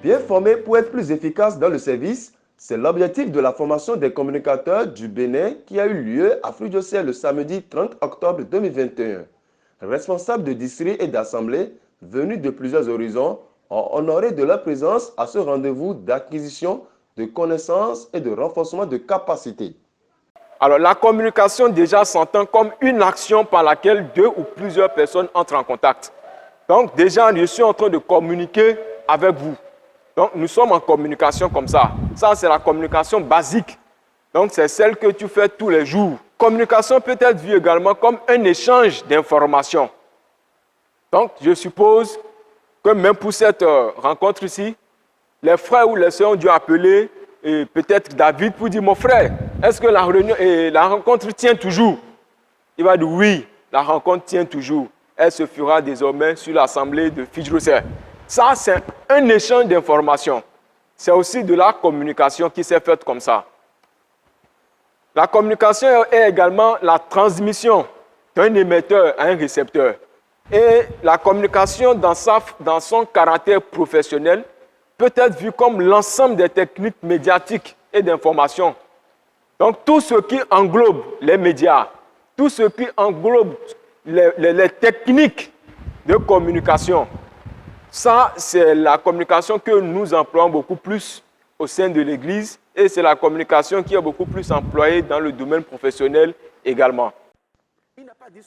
Bien formés pour être plus efficaces dans le service, c'est l'objectif de la formation des communicateurs du Bénin qui a eu lieu à Fridjoser le samedi 30 octobre 2021. Responsables de district et d'assemblée venus de plusieurs horizons ont honoré de leur présence à ce rendez-vous d'acquisition de connaissances et de renforcement de capacités. Alors, la communication déjà s'entend comme une action par laquelle deux ou plusieurs personnes entrent en contact. Donc, déjà, je suis en train de communiquer avec vous. Donc, nous sommes en communication comme ça. Ça, c'est la communication basique. Donc, c'est celle que tu fais tous les jours. Communication peut être vue également comme un échange d'informations. Donc, je suppose que même pour cette rencontre ici, les frères ou les sœurs ont dû appeler et peut-être David pour dire, mon frère, est-ce que la rencontre tient toujours? Il va dire oui, la rencontre tient toujours. Elle se fera désormais sur l'assemblée de Fridjoser. Ça, c'est un échange d'informations. C'est aussi de la communication qui s'est faite comme ça. La communication est également la transmission d'un émetteur à un récepteur. Et la communication, dans son caractère professionnel, peut être vue comme l'ensemble des techniques médiatiques et d'information. Donc, tout ce qui englobe les médias, tout ce qui englobe les techniques de communication, ça, c'est la communication que nous employons beaucoup plus au sein de l'Église et c'est la communication qui est beaucoup plus employée dans le domaine professionnel également.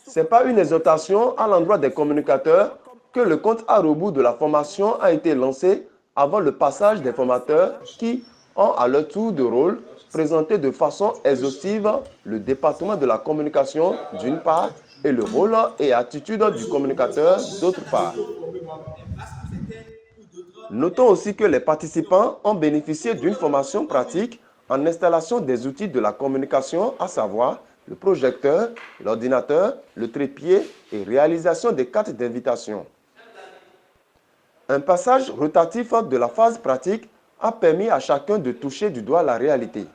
Ce n'est pas une exhortation à l'endroit des communicateurs que le compte à rebours de la formation a été lancé avant le passage des formateurs qui ont à leur tour de rôle présenté de façon exhaustive le département de la communication d'une part et le rôle et attitude du communicateur d'autre part. Notons aussi que les participants ont bénéficié d'une formation pratique en installation des outils de la communication, à savoir le projecteur, l'ordinateur, le trépied et réalisation des cartes d'invitation. Un passage rotatif de la phase pratique a permis à chacun de toucher du doigt la réalité.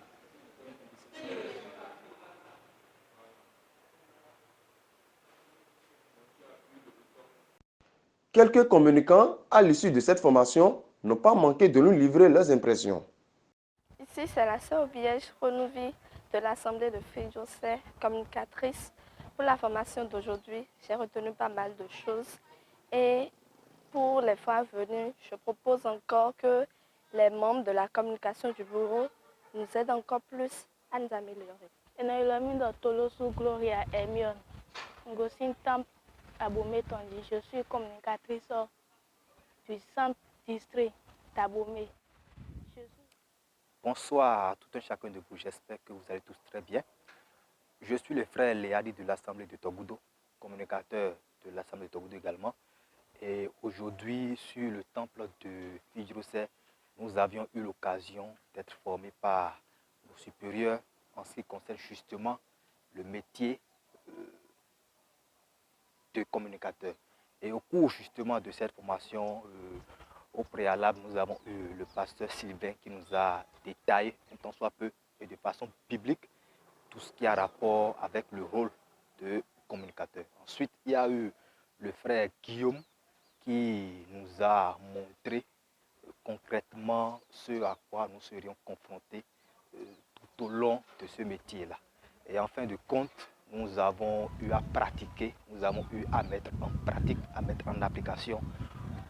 Quelques communicants, à l'issue de cette formation, n'ont pas manqué de nous livrer leurs impressions. Ici, c'est la sœur Vierge Renouvi de l'Assemblée de Fridjoser, communicatrice. Pour la formation d'aujourd'hui, j'ai retenu pas mal de choses. Et pour les fois venues, je propose encore que les membres de la communication du bureau nous aident encore plus à nous améliorer. Je suis communicatrice du centre district d'Abomey. Bonsoir à tout un chacun de vous, j'espère que vous allez tous très bien. Je suis le frère Léadi de l'Assemblée de Togoudo, communicateur de l'Assemblée de Togoudo également. Et aujourd'hui, sur le temple de Fridjoser, nous avions eu l'occasion d'être formés par nos supérieurs en ce qui concerne justement le métier de communicateur. Et au cours justement de cette formation, au préalable, nous avons eu le pasteur Sylvain qui nous a détaillé, un tant soit peu, et de façon biblique, tout ce qui a rapport avec le rôle de communicateur. Ensuite, il y a eu le frère Guillaume qui nous a montré concrètement ce à quoi nous serions confrontés tout au long de ce métier-là. Et en fin de compte, nous avons eu à pratiquer, nous avons eu à mettre en pratique, à mettre en application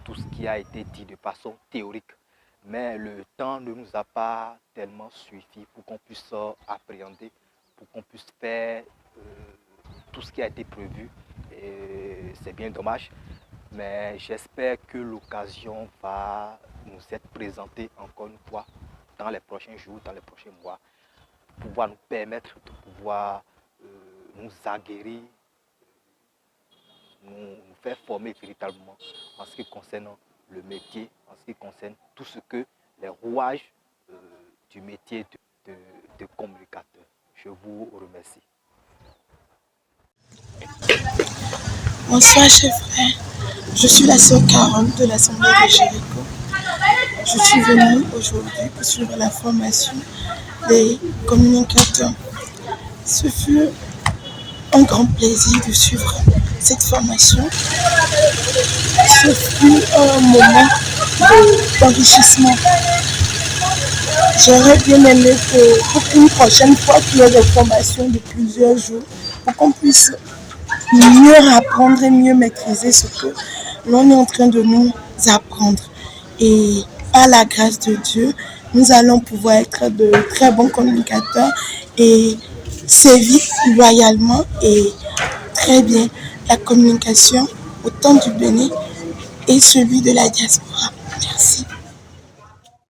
tout ce qui a été dit de façon théorique. Mais le temps ne nous a pas tellement suffi pour qu'on puisse appréhender, pour qu'on puisse faire tout ce qui a été prévu. Et c'est bien dommage, mais j'espère que l'occasion va nous être présentée encore une fois dans les prochains jours, dans les prochains mois, pour pouvoir nous permettre de pouvoir nous aguerrir, nous faire former véritablement en ce qui concerne le métier, en ce qui concerne tout ce que les rouages du métier de communicateur. Je vous remercie. Bonsoir chers frères, je suis la sœur Caron de l'Assemblée de Jéricho. Je suis venue aujourd'hui pour suivre la formation des communicateurs. Ce fut un grand plaisir de suivre cette formation. Ce fut un moment d'enrichissement. J'aurais bien aimé que pour une prochaine fois qu'il y ait des formations de plusieurs jours, pour qu'on puisse mieux apprendre et mieux maîtriser ce que l'on est en train de nous apprendre. Et par la grâce de Dieu, nous allons pouvoir être de très bons communicateurs et sévir loyalement et très bien la communication au temps du Bénin et celui de la diaspora. Merci.